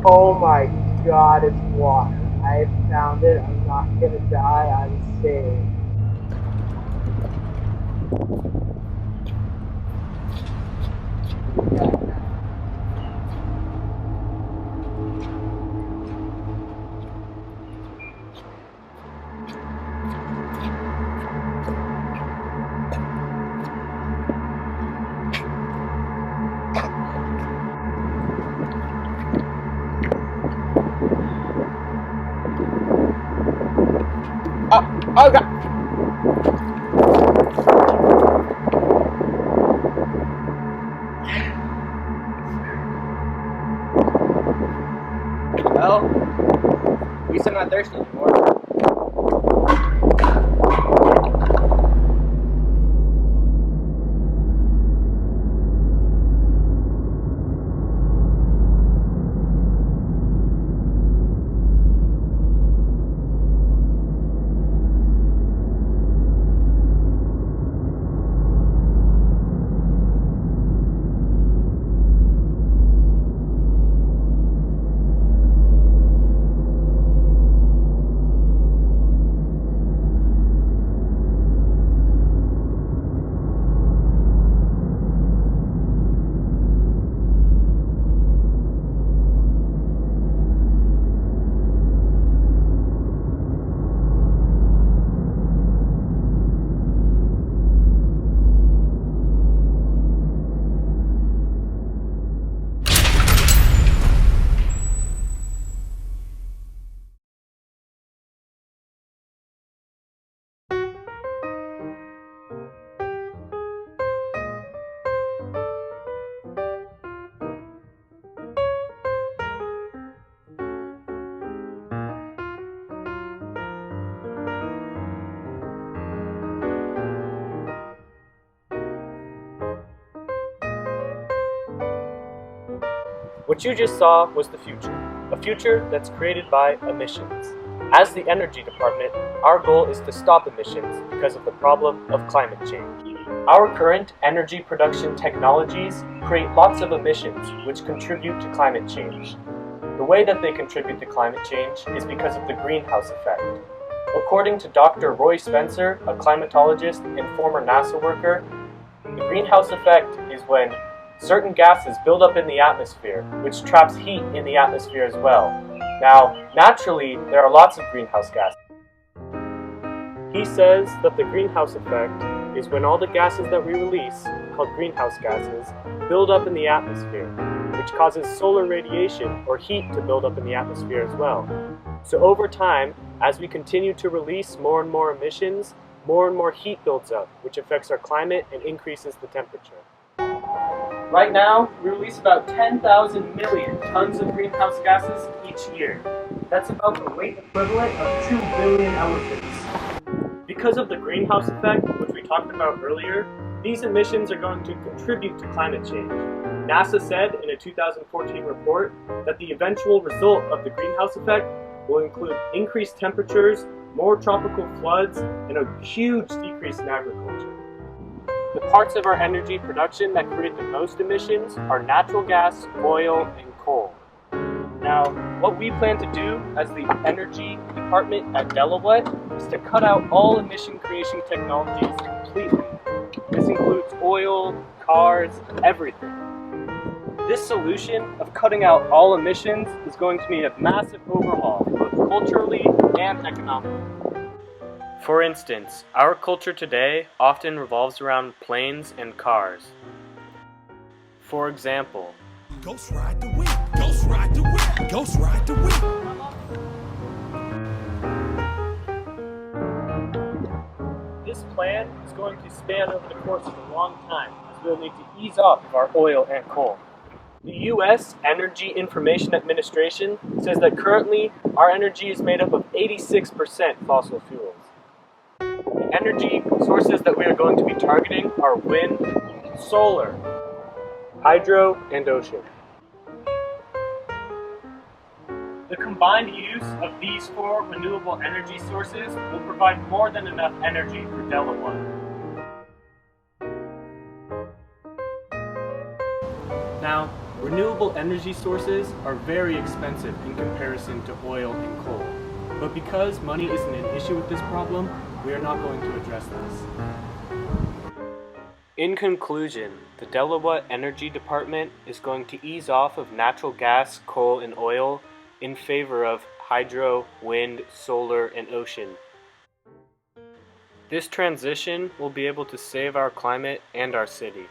Oh my god, it's water. I found it. I'm not gonna die. I'm saved. Oh god! Well, at least I'm not thirsty anymore. What you just saw was the future, a future that's created by emissions. As the Energy Department, our goal is to stop emissions because of the problem of climate change. Our current energy production technologies create lots of emissions which contribute to climate change. The way that they contribute to climate change is because of the greenhouse effect. According to Dr. Roy Spencer, a climatologist and former NASA worker, the greenhouse effect is when certain gases build up in the atmosphere, which traps heat in the atmosphere as well. Now, naturally, there are lots of greenhouse gases. He says that the greenhouse effect is when all the gases that we release, called greenhouse gases, build up in the atmosphere, which causes solar radiation or heat to build up in the atmosphere as well. So over time, as we continue to release more and more emissions, more and more heat builds up, which affects our climate and increases the temperature. Right now, we release about 10,000 million tons of greenhouse gases each year. That's about the weight equivalent of 2 billion elephants. Because of the greenhouse effect, which we talked about earlier, these emissions are going to contribute to climate change. NASA said in a 2014 report that the eventual result of the greenhouse effect will include increased temperatures, more tropical floods, and a huge decrease in agriculture. The parts of our energy production that create the most emissions are natural gas, oil, and coal. Now, what we plan to do as the Energy Department at Delawhat is to cut out all emission creation technologies completely. This includes oil, cars, everything. This solution of cutting out all emissions is going to mean a massive overhaul, both culturally and economically. For instance, our culture today often revolves around planes and cars. For example, Ghost ride the whip, ghost ride the whip, ghost ride the whip. This plan is going to span over the course of a long time, as we'll need to ease off of our oil and coal. The U.S. Energy Information Administration says that currently our energy is made up of 86% fossil fuels. The energy sources that we are going to be targeting are wind, solar, hydro, and ocean. The combined use of these four renewable energy sources will provide more than enough energy for Delawhat. Now, Renewable energy sources are very expensive in comparison to oil and coal. But because money isn't an issue with this problem, we are not going to address this. In conclusion, the Delawhat Energy Department is going to ease off of natural gas, coal, and oil in favor of hydro, wind, solar, and ocean. This transition will be able to save our climate and our city.